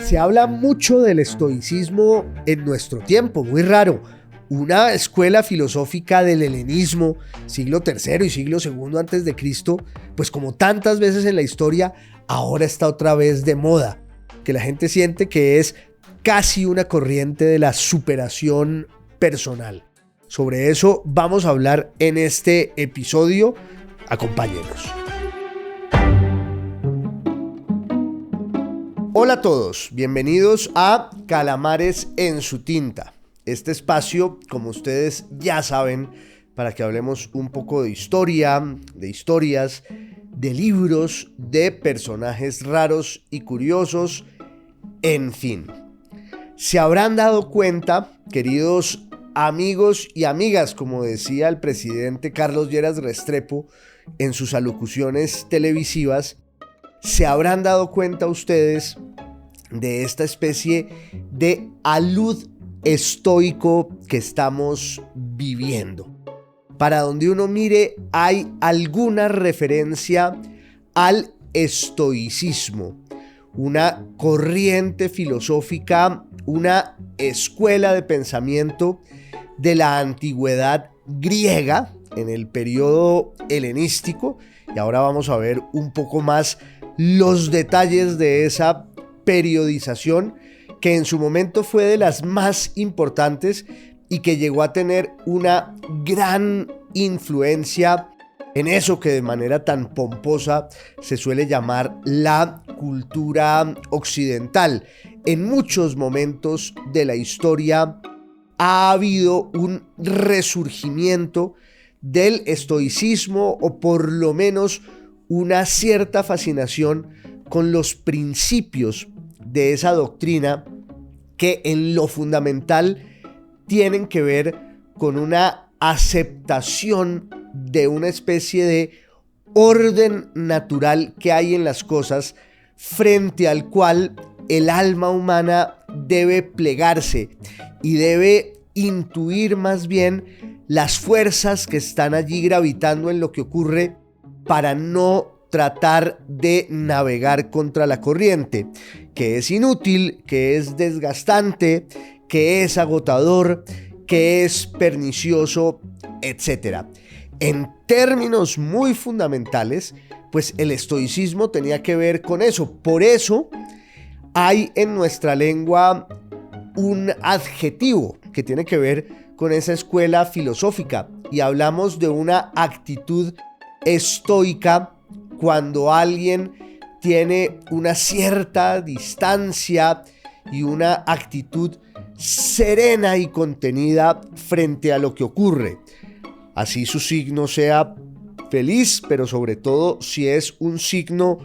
Se habla mucho del estoicismo en nuestro tiempo, muy raro. Una escuela filosófica del helenismo, siglo III y siglo II antes de Cristo, pues como tantas veces en la historia, ahora está otra vez de moda, que la gente siente que es casi una corriente de la superación personal. Sobre eso vamos a hablar en este episodio. Acompáñenos. Hola a todos, bienvenidos a Calamares en su tinta. Este espacio, como ustedes ya saben, para que hablemos un poco de historia, de historias, de libros, de personajes raros y curiosos, en fin. Se habrán dado cuenta, queridos amigos y amigas, como decía el presidente Carlos Lleras Restrepo en sus alocuciones televisivas, se habrán dado cuenta ustedes de esta especie de alud estoico que estamos viviendo. Para donde uno mire hay alguna referencia al estoicismo, una corriente filosófica, una escuela de pensamiento de la antigüedad griega en el periodo helenístico, y ahora vamos a ver un poco más los detalles de esa periodización que en su momento fue de las más importantes y que llegó a tener una gran influencia en eso que de manera tan pomposa se suele llamar la cultura occidental. En muchos momentos de la historia ha habido un resurgimiento del estoicismo, o por lo menos una cierta fascinación con los principios de esa doctrina que en lo fundamental tienen que ver con una aceptación de una especie de orden natural que hay en las cosas, frente al cual el alma humana debe plegarse y debe intuir más bien las fuerzas que están allí gravitando en lo que ocurre para no tratar de navegar contra la corriente, que es inútil, que es desgastante, que es agotador, que es pernicioso, etc. En términos muy fundamentales, pues el estoicismo tenía que ver con eso. Por eso hay en nuestra lengua un adjetivo que tiene que ver con esa escuela filosófica, y hablamos de una actitud estoica cuando alguien tiene una cierta distancia y una actitud serena y contenida frente a lo que ocurre. Así su signo sea feliz, pero sobre todo si es un signo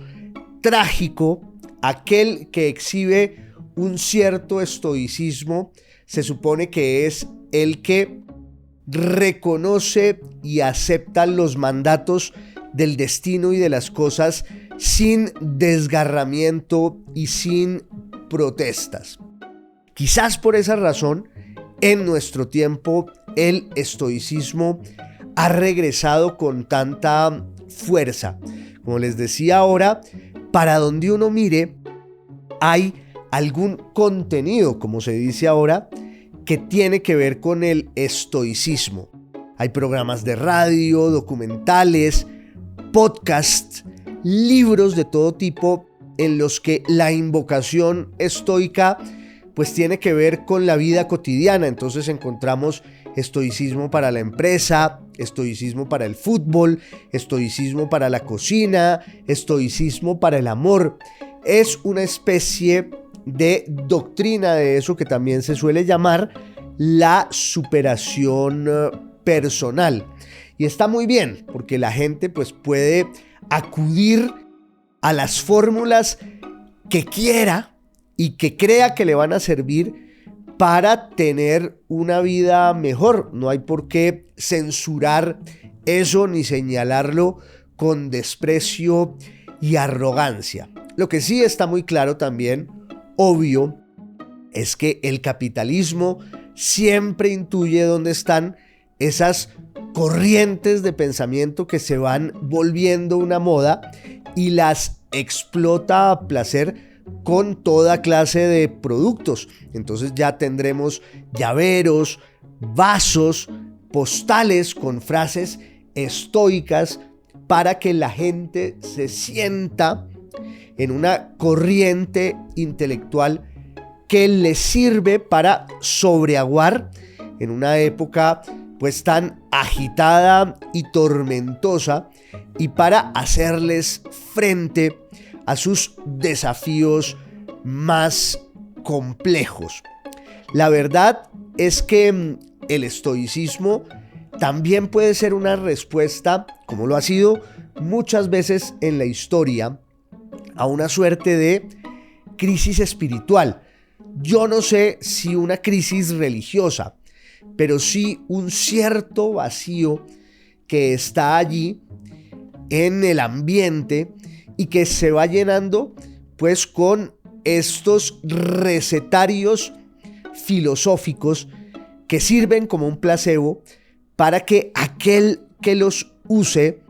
trágico, aquel que exhibe un cierto estoicismo se supone que es el que reconoce y acepta los mandatos del destino y de las cosas sin desgarramiento y sin protestas. Quizás por esa razón, en nuestro tiempo, el estoicismo ha regresado con tanta fuerza. Como les decía ahora, para donde uno mire, hay algún contenido, como se dice ahora, que tiene que ver con el estoicismo. Hay programas de radio, documentales, podcasts, libros de todo tipo en los que la invocación estoica pues tiene que ver con la vida cotidiana. Entonces encontramos estoicismo para la empresa, estoicismo para el fútbol, estoicismo para la cocina, estoicismo para el amor. Es una especie de doctrina de eso que también se suele llamar la superación personal. Y está muy bien, porque la gente pues puede acudir a las fórmulas que quiera y que crea que le van a servir para tener una vida mejor. No hay por qué censurar eso ni señalarlo con desprecio y arrogancia. Lo que sí está muy claro también, obvio, es que el capitalismo siempre intuye dónde están esas corrientes de pensamiento que se van volviendo una moda y las explota a placer con toda clase de productos. Entonces ya tendremos llaveros, vasos, postales con frases estoicas para que la gente se sienta en una corriente intelectual que les sirve para sobreaguar en una época pues tan agitada y tormentosa, y para hacerles frente a sus desafíos más complejos. La verdad es que el estoicismo también puede ser una respuesta, como lo ha sido muchas veces en la historia, a una suerte de crisis espiritual. Yo no sé si una crisis religiosa, pero sí un cierto vacío que está allí en el ambiente y que se va llenando pues con estos recetarios filosóficos que sirven como un placebo para que aquel que los use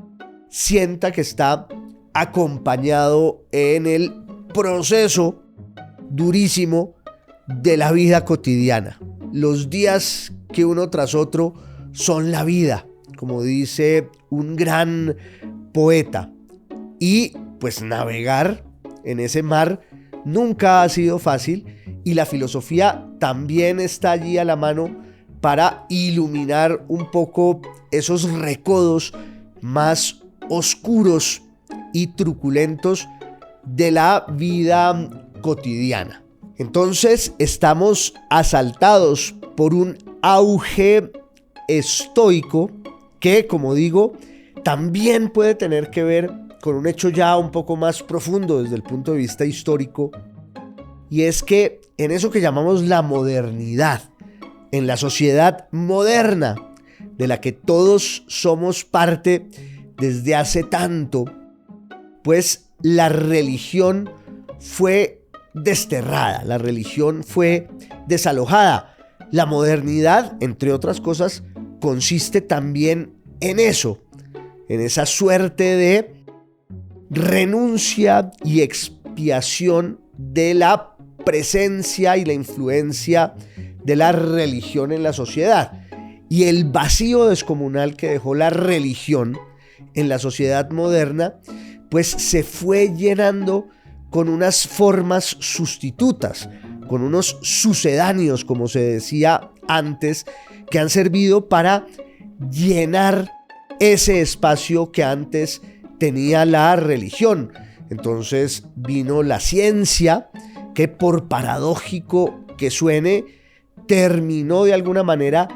sienta que está acompañado en el proceso durísimo de la vida cotidiana. Los días que uno tras otro son la vida, como dice un gran poeta. Y pues navegar en ese mar nunca ha sido fácil, y la filosofía también está allí a la mano para iluminar un poco esos recodos más oscuros y truculentos de la vida cotidiana. Entonces estamos asaltados por un auge estoico que, como digo, también puede tener que ver con un hecho ya un poco más profundo desde el punto de vista histórico, y es que en eso que llamamos la modernidad, en la sociedad moderna de la que todos somos parte desde hace tanto, pues la religión fue desterrada, la religión fue desalojada. La modernidad, entre otras cosas, consiste también en eso, en esa suerte de renuncia y expiación de la presencia y la influencia de la religión en la sociedad. Y el vacío descomunal que dejó la religión en la sociedad moderna, pues se fue llenando con unas formas sustitutas, con unos sucedáneos, como se decía antes, que han servido para llenar ese espacio que antes tenía la religión. Entonces vino la ciencia, que por paradójico que suene, terminó de alguna manera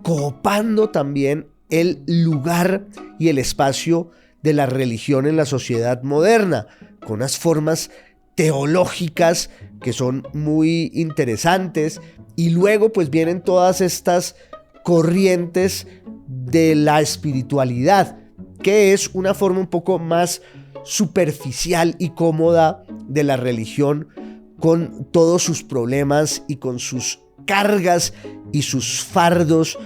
copando también el lugar y el espacio de la religión en la sociedad moderna, con unas formas teológicas que son muy interesantes. Y luego pues vienen todas estas corrientes de la espiritualidad, que es una forma un poco más superficial y cómoda de la religión, con todos sus problemas y con sus cargas y sus fardos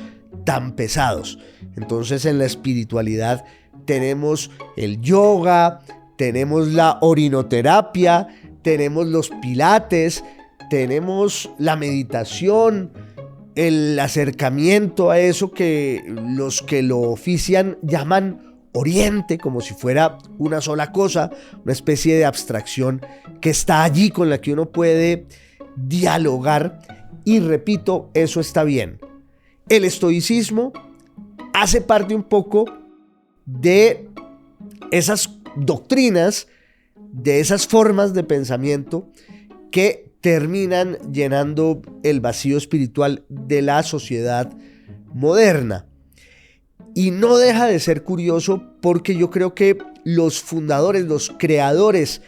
tan pesados. Entonces en la espiritualidad tenemos el yoga, tenemos la orinoterapia, tenemos los pilates, tenemos la meditación, el acercamiento a eso que los que lo ofician llaman Oriente, como si fuera una sola cosa, una especie de abstracción que está allí con la que uno puede dialogar. Y repito, eso está bien. El estoicismo hace parte un poco de esas doctrinas, de esas formas de pensamiento que terminan llenando el vacío espiritual de la sociedad moderna. Y no deja de ser curioso, porque yo creo que los fundadores, los creadores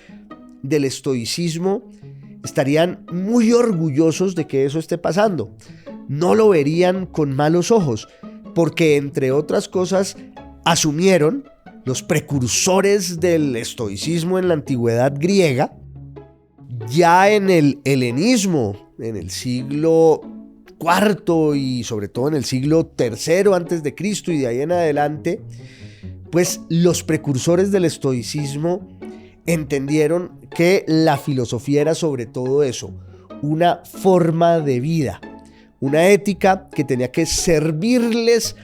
del estoicismo estarían muy orgullosos de que eso esté pasando. No lo verían con malos ojos, porque entre otras cosas asumieron, los precursores del estoicismo en la antigüedad griega, ya en el helenismo, en el siglo IV y sobre todo en el siglo III antes de Cristo y de ahí en adelante, pues los precursores del estoicismo entendieron que la filosofía era sobre todo eso, una forma de vida, una ética que tenía que servirles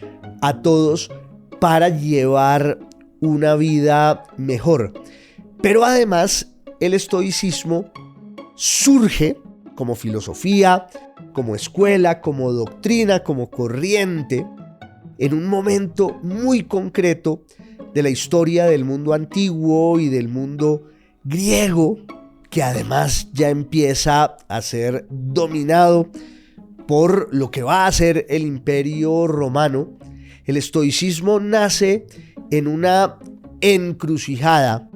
a todos para llevar una vida mejor. Pero además el estoicismo surge como filosofía, como escuela, como doctrina, como corriente, en un momento muy concreto de la historia del mundo antiguo y del mundo griego, que además ya empieza a ser dominado por lo que va a ser el Imperio Romano. El estoicismo nace en una encrucijada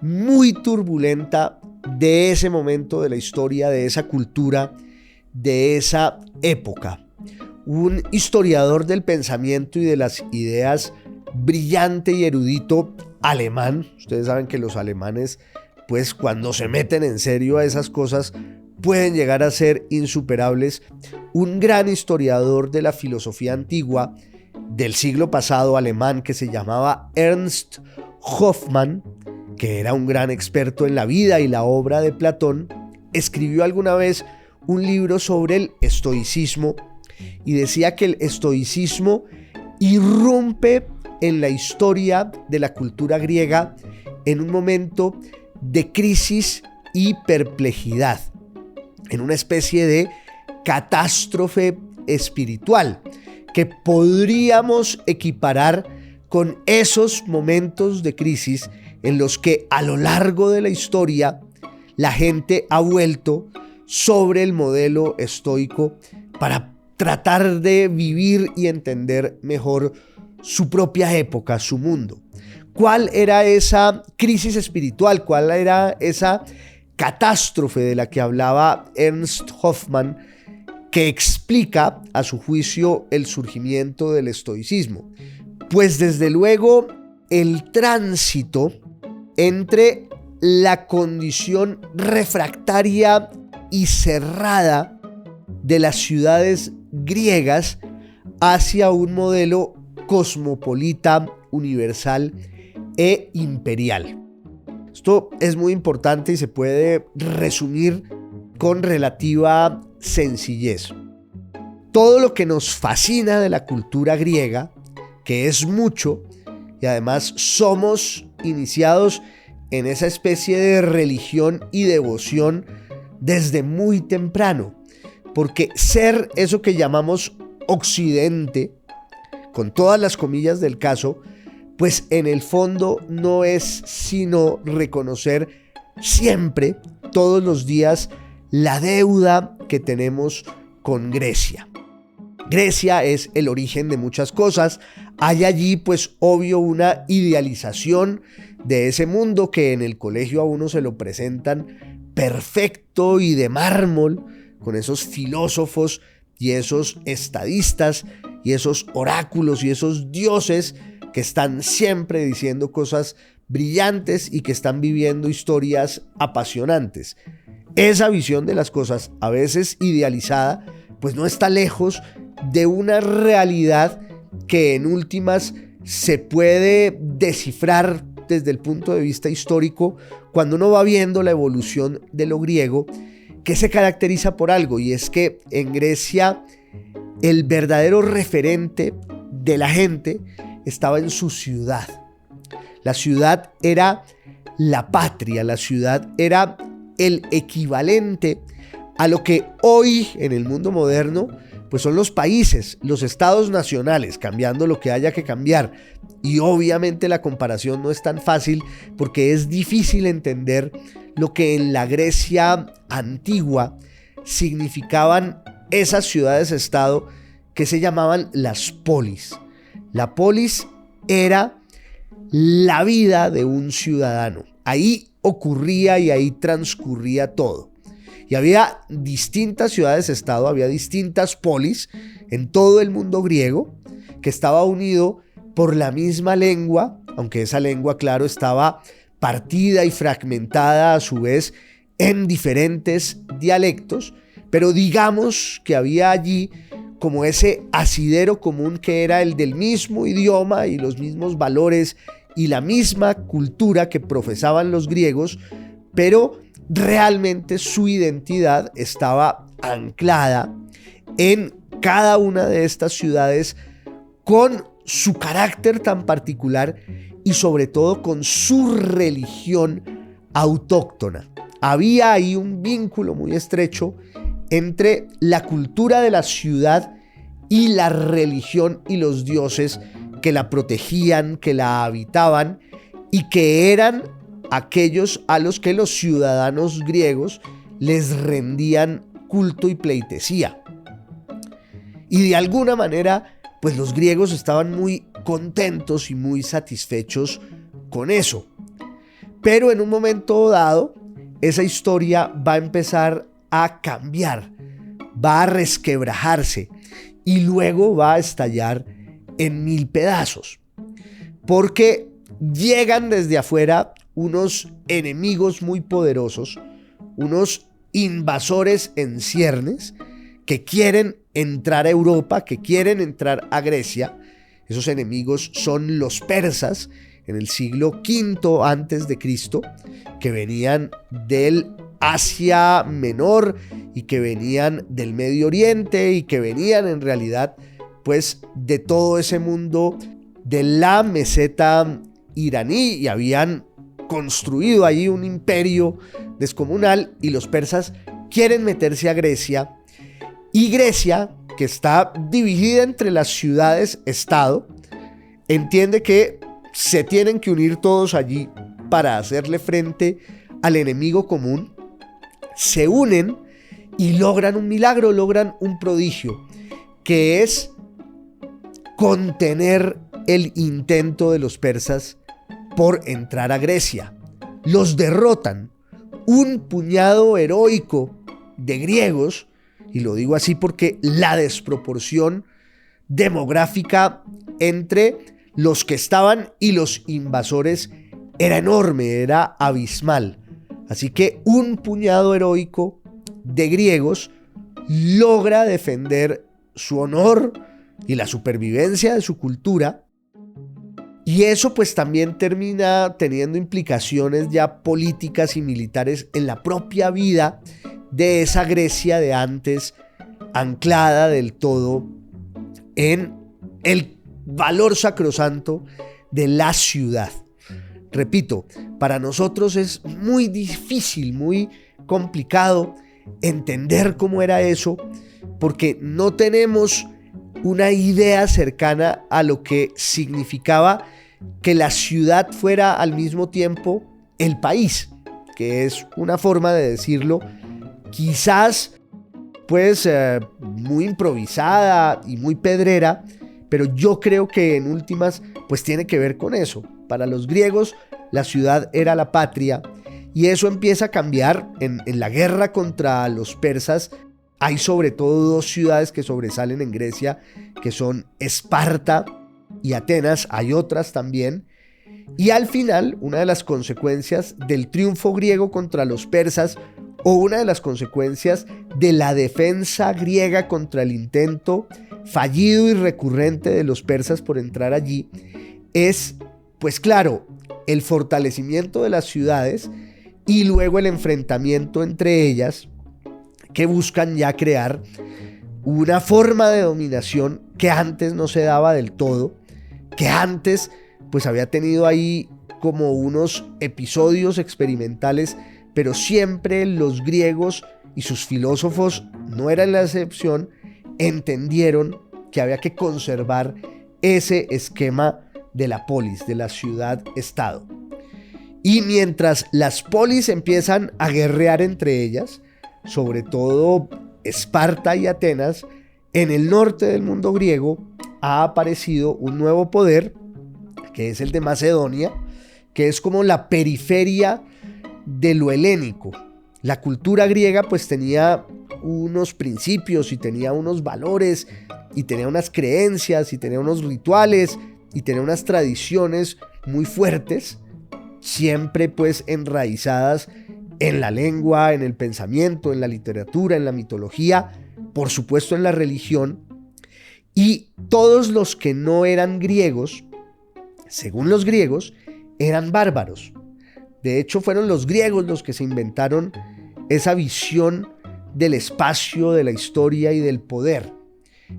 muy turbulenta de ese momento de la historia, de esa cultura, de esa época. Un historiador del pensamiento y de las ideas brillante y erudito alemán. Ustedes saben que los alemanes, pues cuando se meten en serio a esas cosas, pueden llegar a ser insuperables. Un gran historiador de la filosofía antigua del siglo pasado alemán que se llamaba Ernst Hoffmann, que era un gran experto en la vida y la obra de Platón, escribió alguna vez un libro sobre el estoicismo y decía que el estoicismo irrumpe en la historia de la cultura griega en un momento de crisis y perplejidad, en una especie de catástrofe espiritual que podríamos equiparar con esos momentos de crisis en los que a lo largo de la historia la gente ha vuelto sobre el modelo estoico para tratar de vivir y entender mejor su propia época, su mundo. ¿Cuál era esa crisis espiritual? ¿Cuál era esa catástrofe de la que hablaba Ernst Hoffmann, que explica, a su juicio, el surgimiento del estoicismo? Pues desde luego el tránsito entre la condición refractaria y cerrada de las ciudades griegas hacia un modelo cosmopolita, universal e imperial. Esto es muy importante y se puede resumir con relativa sencillez. Todo lo que nos fascina de la cultura griega, que es mucho, y además somos iniciados en esa especie de religión y devoción desde muy temprano, porque ser eso que llamamos Occidente, con todas las comillas del caso, pues en el fondo no es sino reconocer siempre, todos los días, la deuda que tenemos con Grecia. Grecia es el origen de muchas cosas. Hay allí, pues, obvio, una idealización de ese mundo que en el colegio a uno se lo presentan perfecto y de mármol, con esos filósofos y esos estadistas y esos oráculos y esos dioses que están siempre diciendo cosas brillantes y que están viviendo historias apasionantes. Esa visión de las cosas, a veces idealizada, pues no está lejos de una realidad que en últimas se puede descifrar desde el punto de vista histórico cuando uno va viendo la evolución de lo griego, que se caracteriza por algo, y es que en Grecia el verdadero referente de la gente estaba en su ciudad. La ciudad era la patria, la ciudad era el equivalente a lo que hoy en el mundo moderno pues son los países, los estados nacionales, cambiando lo que haya que cambiar. Y obviamente la comparación no es tan fácil porque es difícil entender lo que en la Grecia antigua significaban esas ciudades-estado que se llamaban las polis. La polis era la vida de un ciudadano. Ahí ocurría y ahí transcurría todo. Y había distintas ciudades-estado, había distintas polis en todo el mundo griego que estaba unido por la misma lengua, aunque esa lengua, claro, estaba partida y fragmentada a su vez en diferentes dialectos, pero digamos que había allí como ese asidero común que era el del mismo idioma y los mismos valores y la misma cultura que profesaban los griegos, pero realmente su identidad estaba anclada en cada una de estas ciudades con su carácter tan particular y sobre todo con su religión autóctona. Había ahí un vínculo muy estrecho entre la cultura de la ciudad y la religión y los dioses que la protegían, que la habitaban y que eran aquellos a los que los ciudadanos griegos les rendían culto y pleitesía. Y de alguna manera, pues los griegos estaban muy contentos y muy satisfechos con eso. Pero en un momento dado, esa historia va a empezar a cambiar, va a resquebrajarse y luego va a estallar en 1000 pedazos. Porque llegan desde afuera unos enemigos muy poderosos, unos invasores en ciernes que quieren entrar a Europa, que quieren entrar a Grecia. Esos enemigos son los persas en el siglo V antes de Cristo, que venían del Asia Menor y que venían del Medio Oriente y que venían en realidad pues de todo ese mundo de la meseta iraní y habían construido allí un imperio descomunal, y los persas quieren meterse a Grecia, y Grecia, que está dividida entre las ciudades-estado, entiende que se tienen que unir todos allí para hacerle frente al enemigo común. Se unen y logran un milagro, logran un prodigio, que es contener el intento de los persas por entrar a Grecia. Los derrotan. Un puñado heroico de griegos, y lo digo así porque la desproporción demográfica entre los que estaban y los invasores era enorme, era abismal. Así que un puñado heroico de griegos logra defender su honor y la supervivencia de su cultura, y eso pues también termina teniendo implicaciones ya políticas y militares en la propia vida de esa Grecia de antes, anclada del todo en el valor sacrosanto de la ciudad. Repito, para nosotros es muy difícil, muy complicado entender cómo era eso, porque no tenemos una idea cercana a lo que significaba que la ciudad fuera al mismo tiempo el país, que es una forma de decirlo quizás pues muy improvisada y muy pedrera, pero yo creo que en últimas pues tiene que ver con eso. Para los griegos la ciudad era la patria, y eso empieza a cambiar en la guerra contra los persas. Hay sobre todo dos ciudades que sobresalen en Grecia, que son Esparta y Atenas. Hay otras también. Y al final, una de las consecuencias del triunfo griego contra los persas, o una de las consecuencias de la defensa griega contra el intento fallido y recurrente de los persas por entrar allí, es, pues claro, el fortalecimiento de las ciudades y luego el enfrentamiento entre ellas, que buscan ya crear una forma de dominación que antes no se daba del todo, que antes pues había tenido ahí como unos episodios experimentales, pero siempre los griegos y sus filósofos, no eran la excepción, entendieron que había que conservar ese esquema de la polis, de la ciudad-estado. Y mientras las polis empiezan a guerrear entre ellas, sobre todo Esparta y Atenas, en el norte del mundo griego ha aparecido un nuevo poder, que es el de Macedonia, que es como la periferia de lo helénico. La cultura griega pues tenía unos principios y tenía unos valores y tenía unas creencias y tenía unos rituales y tenía unas tradiciones muy fuertes, siempre pues enraizadas en la lengua, en el pensamiento, en la literatura, en la mitología, por supuesto en la religión. Y todos los que no eran griegos según los griegos, eran bárbaros. De hecho, fueron los griegos los que se inventaron esa visión del espacio, de la historia y del poder.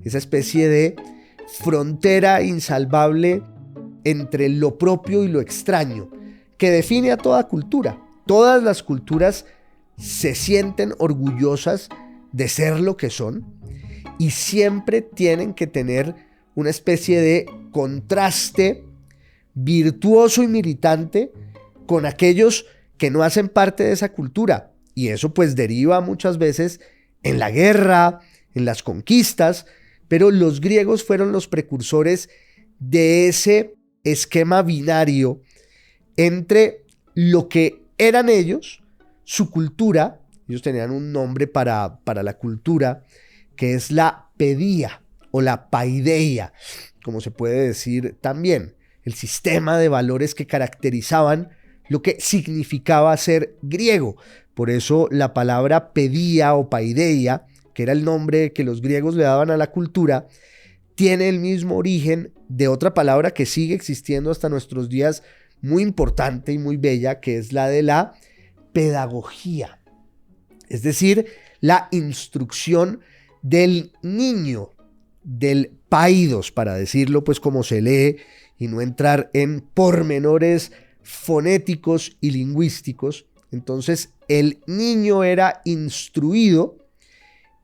Esa especie de frontera insalvable entre lo propio y lo extraño, que define a toda cultura. Todas las culturas se sienten orgullosas de ser lo que son y siempre tienen que tener una especie de contraste virtuoso y militante con aquellos que no hacen parte de esa cultura. Y eso pues deriva muchas veces en la guerra, en las conquistas, pero los griegos fueron los precursores de ese esquema binario entre lo que eran ellos, su cultura. Ellos tenían un nombre para la cultura, que es la pedía o la paideia, como se puede decir también, el sistema de valores que caracterizaban lo que significaba ser griego. Por eso la palabra pedía o paideia, que era el nombre que los griegos le daban a la cultura, tiene el mismo origen de otra palabra que sigue existiendo hasta nuestros días, muy importante y muy bella, que es la de la pedagogía. Es decir, la instrucción del niño, del paidos, para decirlo pues como se lee y no entrar en pormenores fonéticos y lingüísticos. Entonces el niño era instruido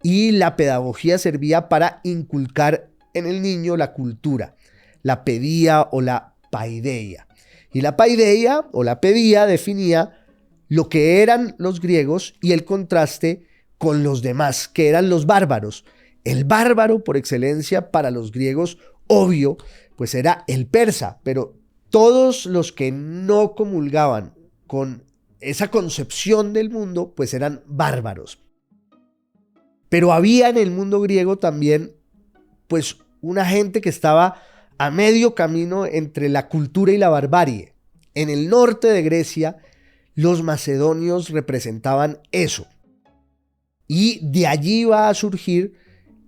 y la pedagogía servía para inculcar en el niño la cultura, la pedía o la paideia. Y la paideia o la pedía definía lo que eran los griegos y el contraste con los demás, que eran los bárbaros. El bárbaro por excelencia para los griegos, obvio, pues era el persa, pero todos los que no comulgaban con esa concepción del mundo, pues eran bárbaros. Pero había en el mundo griego también, pues, una gente que estaba a medio camino entre la cultura y la barbarie. En el norte de Grecia, los macedonios representaban eso. Y de allí va a surgir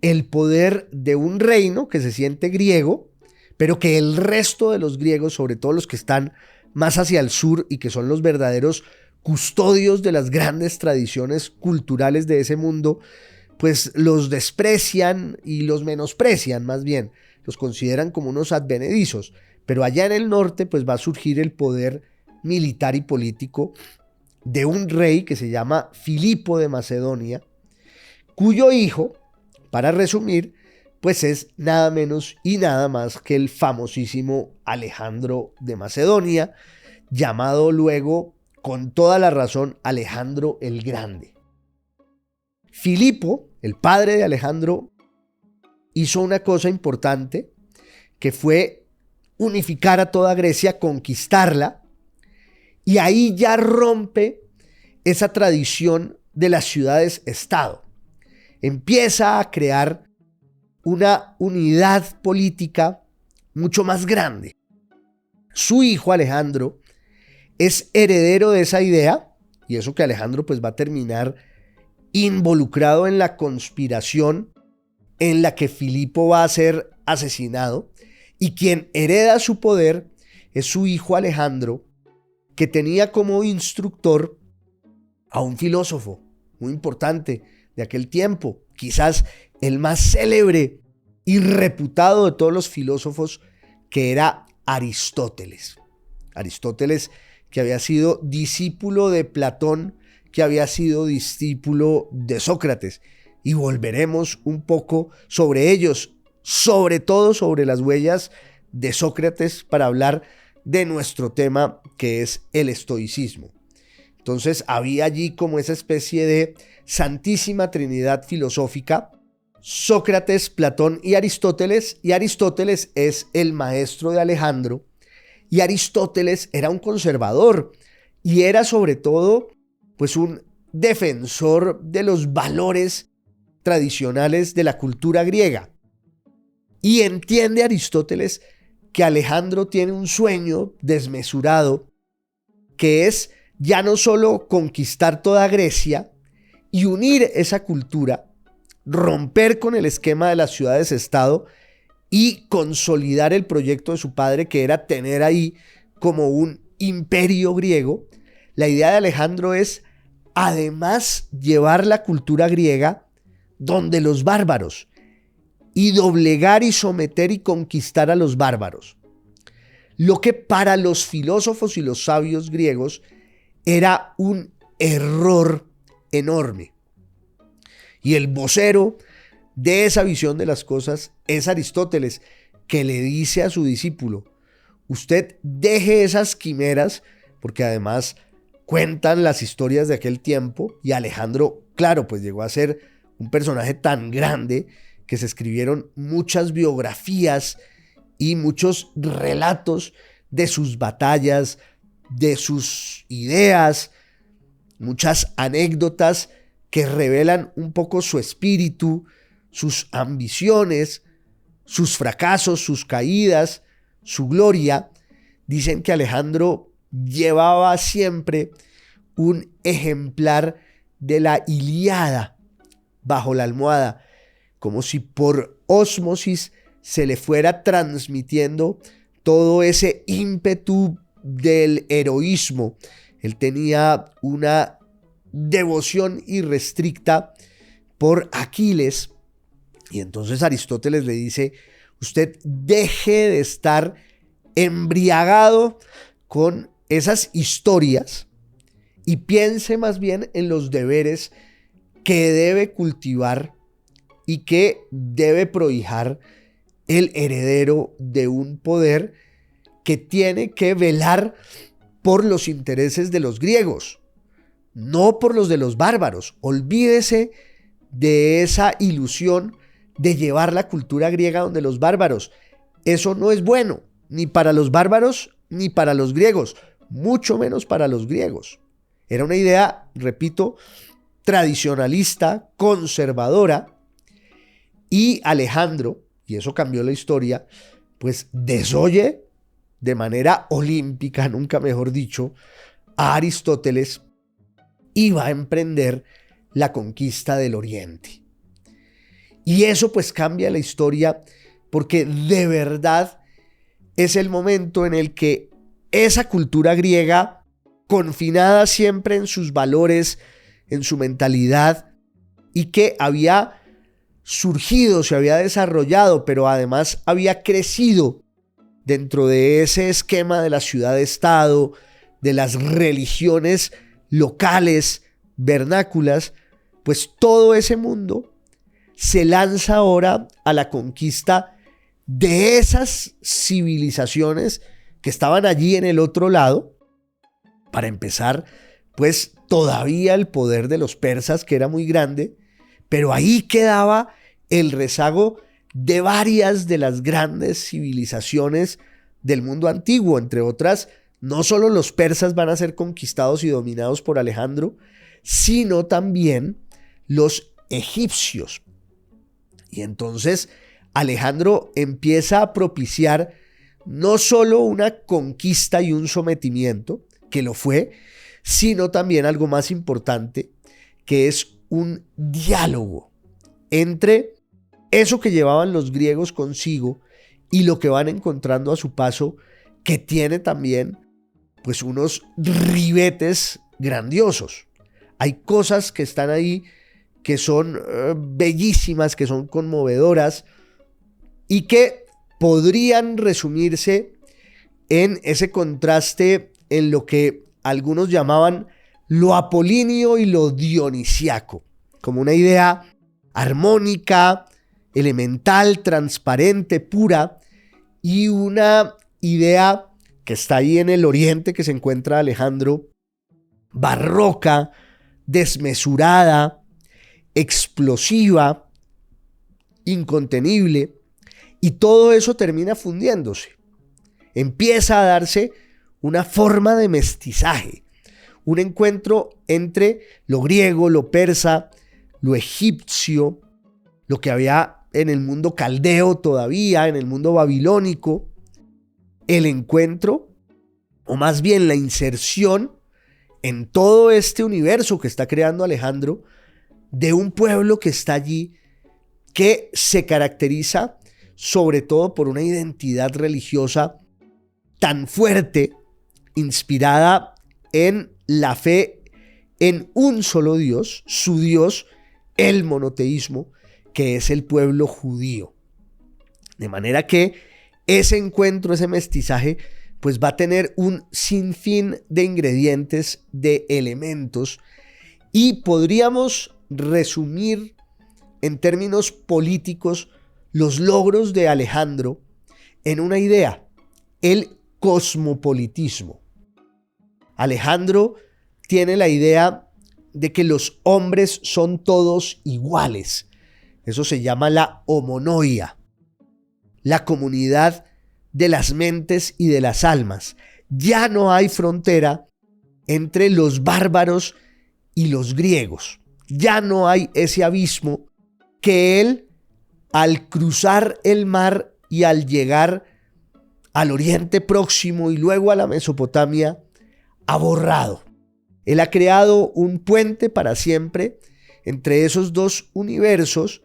el poder de un reino que se siente griego, pero que el resto de los griegos, sobre todo los que están más hacia el sur y que son los verdaderos custodios de las grandes tradiciones culturales de ese mundo, pues los desprecian y los menosprecian más bien, los consideran como unos advenedizos. Pero allá en el norte pues va a surgir el poder militar y político de un rey que se llama Filipo de Macedonia, cuyo hijo, para resumir, pues es nada menos y nada más que el famosísimo Alejandro de Macedonia, llamado luego, con toda la razón, Alejandro el Grande. Filipo, el padre de Alejandro, hizo una cosa importante, que fue unificar a toda Grecia, conquistarla, y ahí ya rompe esa tradición de las ciudades-estado. Empieza a crear una unidad política mucho más grande. Su hijo Alejandro es heredero de esa idea, y eso que Alejandro pues va a terminar involucrado en la conspiración en la que Filipo va a ser asesinado, y quien hereda su poder es su hijo Alejandro, que tenía como instructor a un filósofo muy importante de aquel tiempo, quizás el más célebre y reputado de todos los filósofos, que era Aristóteles. Aristóteles, que había sido discípulo de Platón, que había sido discípulo de Sócrates, y volveremos un poco sobre ellos, sobre todo sobre las huellas de Sócrates, para hablar de nuestro tema, que es el estoicismo. Entonces había allí como esa especie de santísima trinidad filosófica: Sócrates, Platón y Aristóteles es el maestro de Alejandro, y Aristóteles era un conservador y era sobre todo pues un defensor de los valores tradicionales de la cultura griega. Y entiende Aristóteles que Alejandro tiene un sueño desmesurado, que es ya no solo conquistar toda Grecia y unir esa cultura, romper con el esquema de las ciudades-estado y consolidar el proyecto de su padre, que era tener ahí como un imperio griego. La idea de Alejandro es además llevar la cultura griega donde los bárbaros y doblegar y someter y conquistar a los bárbaros. Lo que para los filósofos y los sabios griegos era un error enorme. Y el vocero de esa visión de las cosas es Aristóteles, que le dice a su discípulo: usted deje esas quimeras, porque además cuentan las historias de aquel tiempo, y Alejandro, claro, pues llegó a ser un personaje tan grande que se escribieron muchas biografías y muchos relatos de sus batallas, de sus ideas, muchas anécdotas que revelan un poco su espíritu, sus ambiciones, sus fracasos, sus caídas, su gloria. Dicen que Alejandro llevaba siempre un ejemplar de la Ilíada bajo la almohada, como si por ósmosis se le fuera transmitiendo todo ese ímpetu del heroísmo. Él tenía una devoción irrestricta por Aquiles, y entonces Aristóteles le dice: usted deje de estar embriagado con esas historias y piense más bien en los deberes que debe cultivar y que debe prohijar el heredero de un poder que tiene que velar por los intereses de los griegos, no por los de los bárbaros. Olvídese de esa ilusión de llevar la cultura griega donde los bárbaros. Eso no es bueno, ni para los bárbaros ni para los griegos, mucho menos para los griegos. Era una idea, repito, tradicionalista, conservadora, y Alejandro, y eso cambió la historia, pues desoye de manera olímpica, nunca mejor dicho, a Aristóteles, y va a emprender la conquista del Oriente. Y eso pues cambia la historia, porque de verdad es el momento en el que esa cultura griega, confinada siempre en sus valores, en su mentalidad, y que había surgido, se había desarrollado, pero además había crecido dentro de ese esquema de la ciudad-estado, de las religiones locales, vernáculas, pues todo ese mundo se lanza ahora a la conquista de esas civilizaciones que estaban allí en el otro lado. Para empezar, pues todavía el poder de los persas, que era muy grande, pero ahí quedaba el rezago de varias de las grandes civilizaciones del mundo antiguo. Entre otras, no solo los persas van a ser conquistados y dominados por Alejandro, sino también los egipcios. Y entonces Alejandro empieza a propiciar no solo una conquista y un sometimiento, que lo fue, sino también algo más importante, que es un diálogo entre eso que llevaban los griegos consigo y lo que van encontrando a su paso, que tiene también pues unos ribetes grandiosos. Hay cosas que están ahí que son bellísimas, que son conmovedoras y que podrían resumirse en ese contraste en lo que algunos llamaban lo apolíneo y lo dionisiaco, como una idea armónica, elemental, transparente, pura, y una idea que está ahí en el Oriente, que se encuentra Alejandro, barroca, desmesurada, explosiva, incontenible, y todo eso termina fundiéndose. Empieza a darse una forma de mestizaje, un encuentro entre lo griego, lo persa, lo egipcio, lo que había en el mundo caldeo todavía, en el mundo babilónico, el encuentro, o más bien la inserción en todo este universo que está creando Alejandro, de un pueblo que está allí, que se caracteriza sobre todo por una identidad religiosa tan fuerte, inspirada en la fe en un solo Dios, su Dios, el monoteísmo, que es el pueblo judío. De manera que ese encuentro, ese mestizaje, pues va a tener un sinfín de ingredientes, de elementos, y podríamos resumir en términos políticos los logros de Alejandro en una idea: el cosmopolitismo. Alejandro tiene la idea de que los hombres son todos iguales. Eso se llama la homonoia, la comunidad de las mentes y de las almas. Ya no hay frontera entre los bárbaros y los griegos. Ya no hay ese abismo que él, al cruzar el mar y al llegar al Oriente Próximo y luego a la Mesopotamia, ha borrado. Él ha creado un puente para siempre entre esos dos universos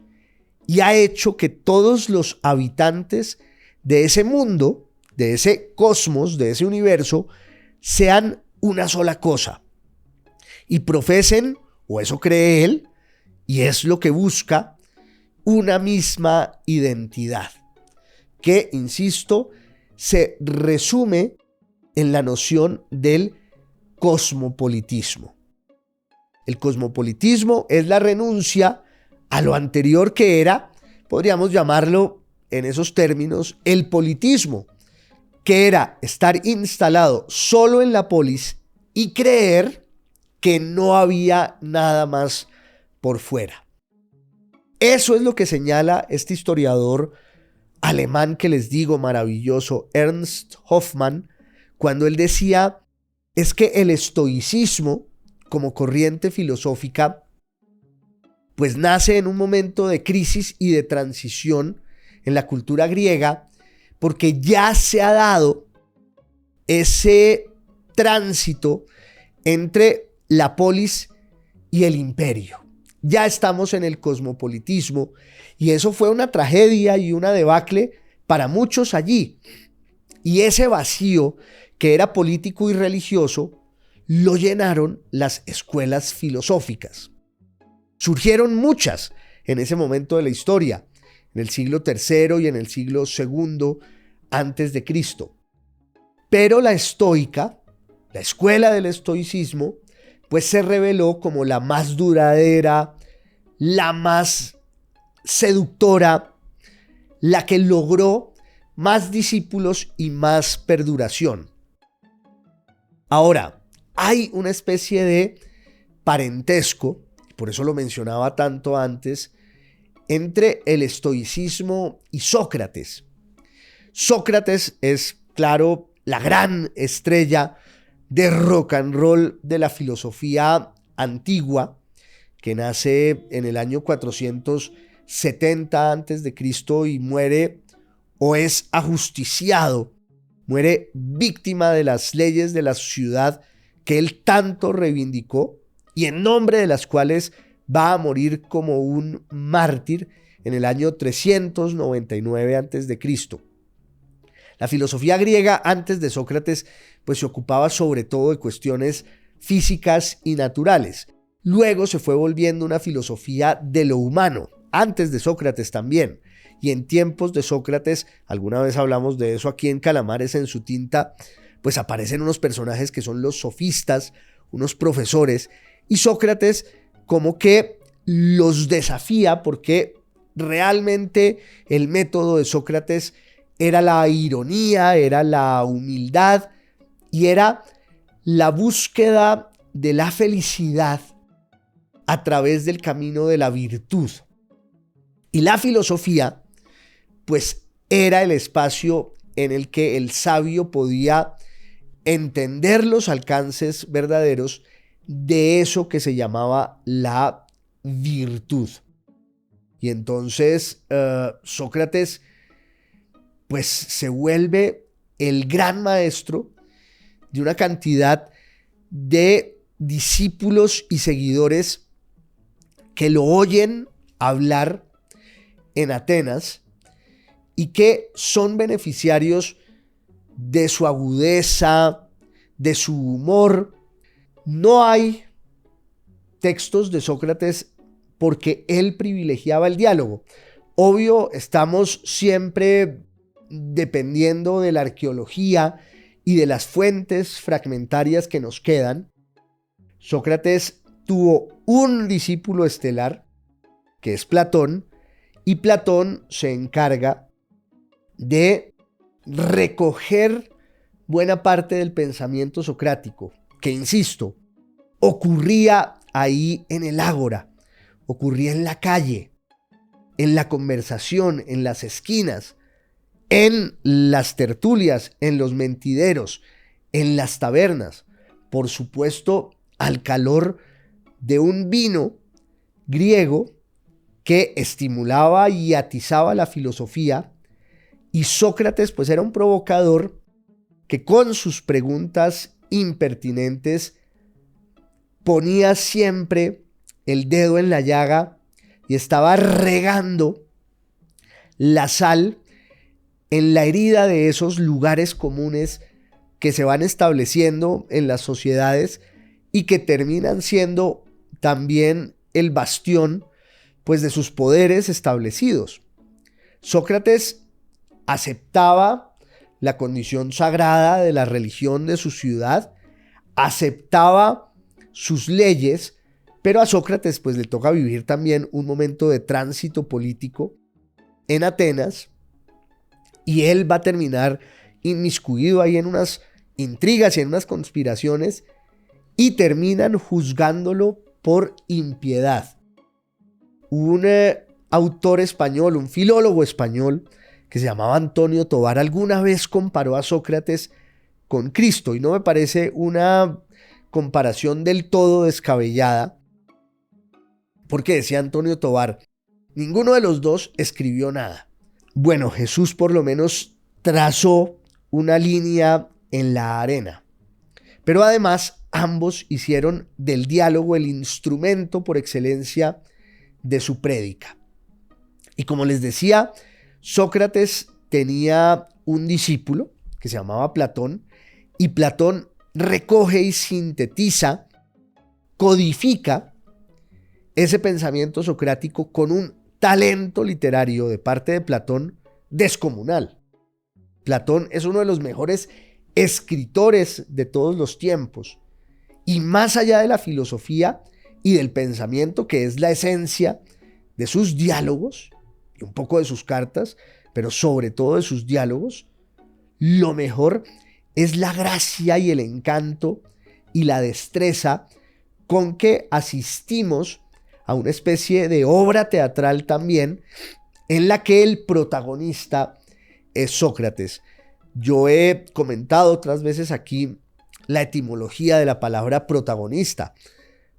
y ha hecho que todos los habitantes de ese mundo, de ese cosmos, de ese universo, sean una sola cosa y profesen, o eso cree él, y es lo que busca, una misma identidad, que, insisto, se resume en la noción del cosmopolitismo. El cosmopolitismo es la renuncia a lo anterior que era, podríamos llamarlo en esos términos, el politismo, que era estar instalado solo en la polis y creer que no había nada más por fuera. Eso es lo que señala este historiador alemán que les digo, maravilloso, Ernst Hoffmann, cuando él decía: es que el estoicismo, como corriente filosófica, pues nace en un momento de crisis y de transición en la cultura griega, porque ya se ha dado ese tránsito entre la polis y el imperio. Ya estamos en el cosmopolitismo y eso fue una tragedia y una debacle para muchos allí. Y ese vacío que era político y religioso lo llenaron las escuelas filosóficas. Surgieron muchas en ese momento de la historia, en el siglo III y en el siglo II antes de Cristo. Pero la estoica, la escuela del estoicismo, pues se reveló como la más duradera, la más seductora, la que logró más discípulos y más perduración. Ahora, hay una especie de parentesco, por eso lo mencionaba tanto antes, entre el estoicismo y Sócrates. Sócrates es, claro, la gran estrella de rock and roll de la filosofía antigua, que nace en el año 470 a.C. y muere o es ajusticiado, muere víctima de las leyes de la ciudad que él tanto reivindicó y en nombre de las cuales va a morir como un mártir en el año 399 a.C. La filosofía griega antes de Sócrates pues se ocupaba sobre todo de cuestiones físicas y naturales. Luego se fue volviendo una filosofía de lo humano, antes de Sócrates también. Y en tiempos de Sócrates, alguna vez hablamos de eso aquí en Calamares en su tinta, pues aparecen unos personajes que son los sofistas, unos profesores, y Sócrates como que los desafía porque realmente el método de Sócrates era la ironía, era la humildad y era la búsqueda de la felicidad a través del camino de la virtud. Y la filosofía, pues, era el espacio en el que el sabio podía entender los alcances verdaderos de eso que se llamaba la virtud. Y entonces Sócrates pues se vuelve el gran maestro de una cantidad de discípulos y seguidores que lo oyen hablar en Atenas y que son beneficiarios de su agudeza, de su humor. No hay textos de Sócrates porque él privilegiaba el diálogo. Obvio, estamos siempre dependiendo de la arqueología y de las fuentes fragmentarias que nos quedan. Sócrates tuvo un discípulo estelar, que es Platón, y Platón se encarga de recoger buena parte del pensamiento socrático, que, insisto, ocurría ahí en el ágora, ocurría en la calle, en la conversación, en las esquinas, en las tertulias, en los mentideros, en las tabernas, por supuesto, al calor de un vino griego que estimulaba y atizaba la filosofía, y Sócrates pues era un provocador que con sus preguntas impertinentes ponía siempre el dedo en la llaga y estaba regando la sal en la herida de esos lugares comunes que se van estableciendo en las sociedades y que terminan siendo también el bastión pues de sus poderes establecidos. Sócrates aceptaba la condición sagrada de la religión de su ciudad, aceptaba sus leyes, pero a Sócrates pues le toca vivir también un momento de tránsito político en Atenas, y él va a terminar inmiscuido ahí en unas intrigas y en unas conspiraciones, y terminan juzgándolo por impiedad. Un autor español, un filólogo español que se llamaba Antonio Tovar, alguna vez comparó a Sócrates con Cristo, y no me parece una comparación del todo descabellada, porque decía Antonio Tovar, ninguno de los dos escribió nada. Bueno, Jesús por lo menos trazó una línea en la arena, pero además ambos hicieron del diálogo el instrumento por excelencia de su prédica. Y como les decía, Sócrates tenía un discípulo que se llamaba Platón, y Platón recoge y sintetiza, codifica ese pensamiento socrático con un talento literario de parte de Platón descomunal. Platón es uno de los mejores escritores de todos los tiempos, y más allá de la filosofía y del pensamiento, que es la esencia de sus diálogos y un poco de sus cartas, pero sobre todo de sus diálogos, lo mejor es la gracia y el encanto y la destreza con que asistimos a una especie de obra teatral también, en la que el protagonista es Sócrates. Yo he comentado otras veces aquí la etimología de la palabra protagonista,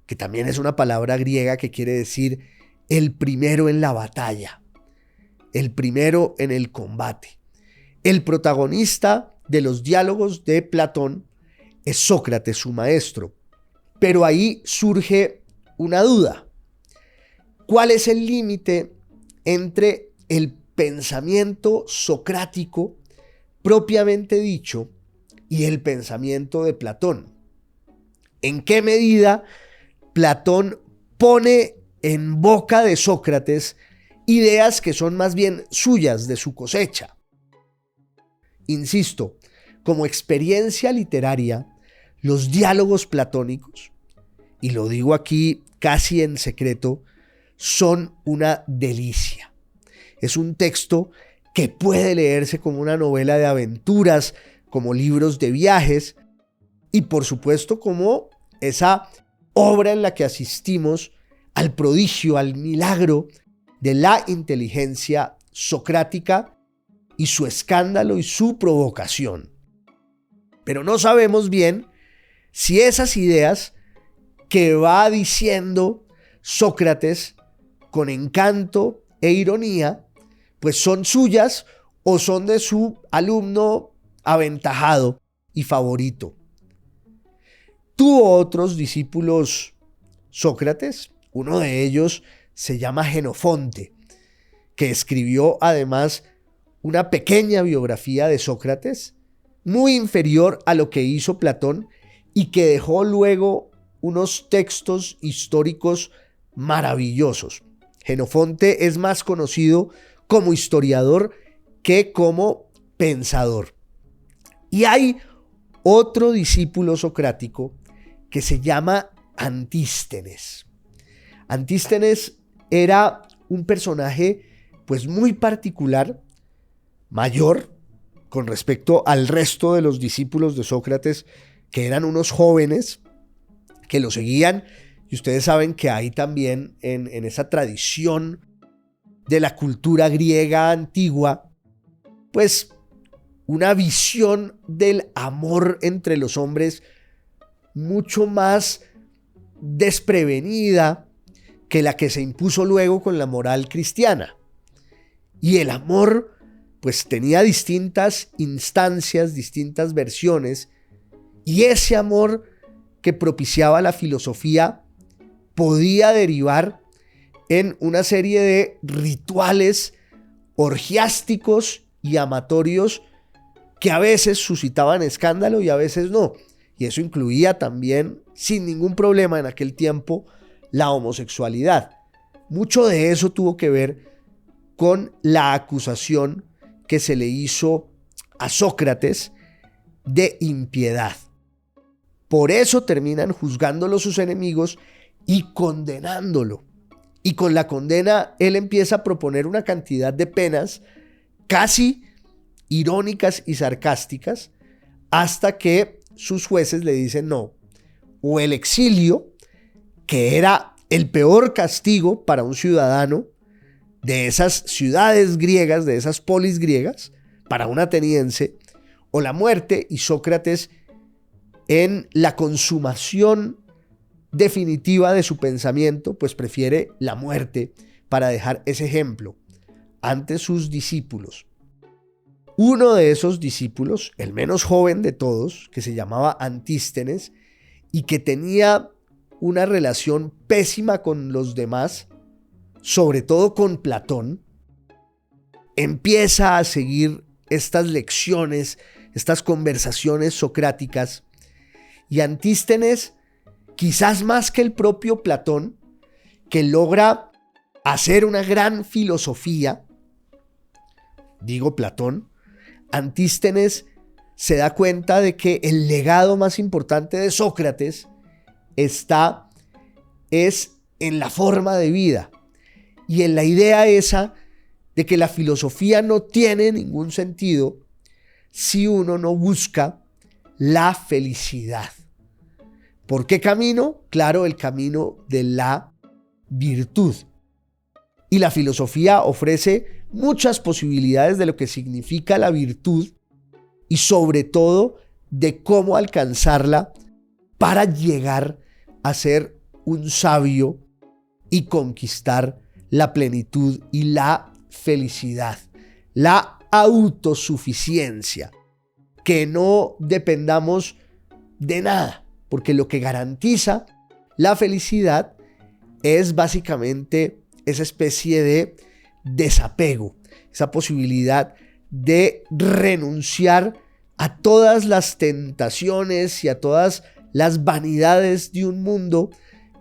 que también es una palabra griega que quiere decir el primero en la batalla, el primero en el combate. El protagonista de los diálogos de Platón es Sócrates, su maestro. Pero ahí surge una duda. ¿Cuál es el límite entre el pensamiento socrático propiamente dicho y el pensamiento de Platón? ¿En qué medida Platón pone en boca de Sócrates ideas que son más bien suyas, de su cosecha? Insisto, como experiencia literaria, los diálogos platónicos, y lo digo aquí casi en secreto, son una delicia. Es un texto que puede leerse como una novela de aventuras, como libros de viajes, y por supuesto como esa obra en la que asistimos al prodigio, al milagro de la inteligencia socrática y su escándalo y su provocación. Pero no sabemos bien si esas ideas que va diciendo Sócrates con encanto e ironía, pues son suyas o son de su alumno aventajado y favorito. Tuvo otros discípulos Sócrates, uno de ellos se llama Jenofonte, que escribió además una pequeña biografía de Sócrates, muy inferior a lo que hizo Platón y que dejó luego unos textos históricos maravillosos. Jenofonte es más conocido como historiador que como pensador. Y hay otro discípulo socrático que se llama Antístenes. Antístenes era un personaje pues muy particular, mayor con respecto al resto de los discípulos de Sócrates, que eran unos jóvenes que lo seguían. Y ustedes saben que hay también en esa tradición de la cultura griega antigua, pues una visión del amor entre los hombres mucho más desprevenida que la que se impuso luego con la moral cristiana. Y el amor pues tenía distintas instancias, distintas versiones, y ese amor que propiciaba la filosofía podía derivar en una serie de rituales orgiásticos y amatorios que a veces suscitaban escándalo y a veces no. Y eso incluía también, sin ningún problema en aquel tiempo, la homosexualidad. Mucho de eso tuvo que ver con la acusación que se le hizo a Sócrates de impiedad. Por eso terminan juzgándolo sus enemigos y condenándolo. Y con la condena él empieza a proponer una cantidad de penas casi irónicas y sarcásticas, hasta que sus jueces le dicen no, o el exilio, que era el peor castigo para un ciudadano de esas ciudades griegas, de esas polis griegas, para un ateniense, o la muerte, y Sócrates, en la consumación definitiva de su pensamiento, pues prefiere la muerte para dejar ese ejemplo ante sus discípulos. Uno de esos discípulos, el menos joven de todos, que se llamaba Antístenes y que tenía una relación pésima con los demás, sobre todo con Platón, empieza a seguir estas lecciones, estas conversaciones socráticas, y Antístenes, quizás más que el propio Platón, que logra hacer una gran filosofía, digo Platón, Antístenes se da cuenta de que el legado más importante de Sócrates es en la forma de vida y en la idea esa de que la filosofía no tiene ningún sentido si uno no busca la felicidad. ¿Por qué camino? Claro, el camino de la virtud. Y la filosofía ofrece muchas posibilidades de lo que significa la virtud y sobre todo de cómo alcanzarla para llegar a ser un sabio y conquistar la plenitud y la felicidad, la autosuficiencia, que no dependamos de nada, porque lo que garantiza la felicidad es básicamente esa especie de desapego, esa posibilidad de renunciar a todas las tentaciones y a todas las vanidades de un mundo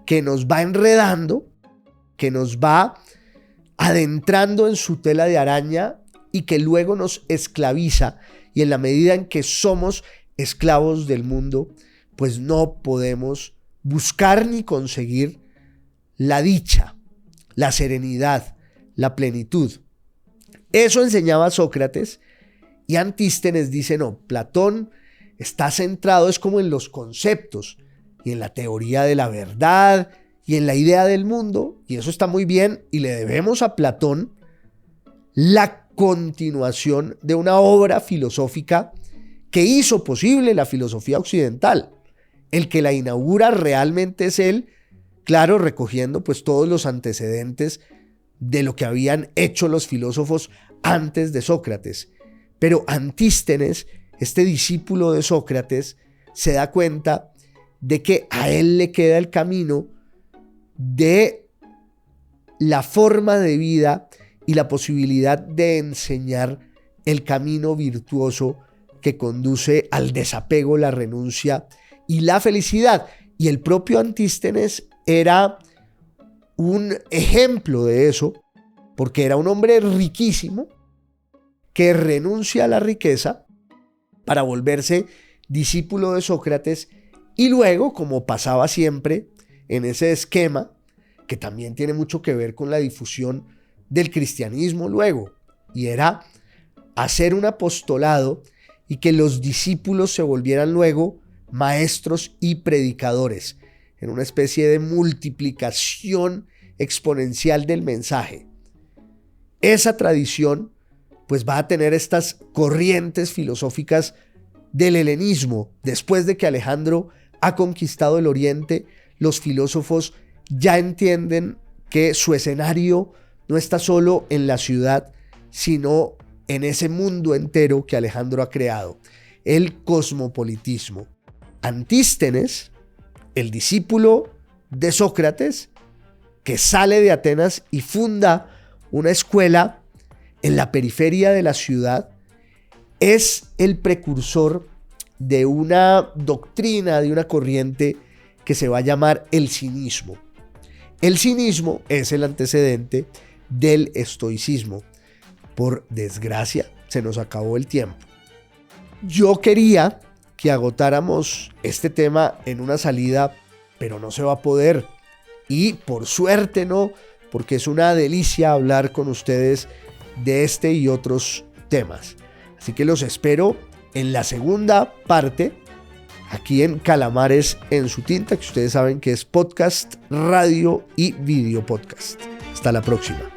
que nos va enredando, que nos va adentrando en su tela de araña y que luego nos esclaviza, y en la medida en que somos esclavos del mundo, pues no podemos buscar ni conseguir la dicha, la serenidad, la plenitud. Eso enseñaba Sócrates, y Antístenes dice no, Platón está centrado es como en los conceptos y en la teoría de la verdad y en la idea del mundo, y eso está muy bien, y le debemos a Platón la continuación de una obra filosófica que hizo posible la filosofía occidental. El que la inaugura realmente es él, claro, recogiendo pues todos los antecedentes de lo que habían hecho los filósofos antes de Sócrates. Pero Antístenes, este discípulo de Sócrates, se da cuenta de que a él le queda el camino de la forma de vida y la posibilidad de enseñar el camino virtuoso que conduce al desapego, la renuncia y la felicidad. Y el propio Antístenes era un ejemplo de eso, porque era un hombre riquísimo que renuncia a la riqueza para volverse discípulo de Sócrates y luego, como pasaba siempre en ese esquema, que también tiene mucho que ver con la difusión del cristianismo luego, y era hacer un apostolado y que los discípulos se volvieran luego maestros y predicadores, en una especie de multiplicación exponencial del mensaje. Esa tradición pues va a tener estas corrientes filosóficas del helenismo. Después de que Alejandro ha conquistado el Oriente, los filósofos ya entienden que su escenario no está solo en la ciudad, sino en ese mundo entero que Alejandro ha creado, el cosmopolitismo. Antístenes, el discípulo de Sócrates, que sale de Atenas y funda una escuela en la periferia de la ciudad, es el precursor de una doctrina, de una corriente que se va a llamar el cinismo. El cinismo es el antecedente del estoicismo. Por desgracia, se nos acabó el tiempo. Yo quería que agotáramos este tema en una salida, pero no se va a poder. Y por suerte no, porque es una delicia hablar con ustedes de este y otros temas. Así que los espero en la segunda parte, aquí en Calamares en su tinta, que ustedes saben que es podcast, radio y video podcast. Hasta la próxima.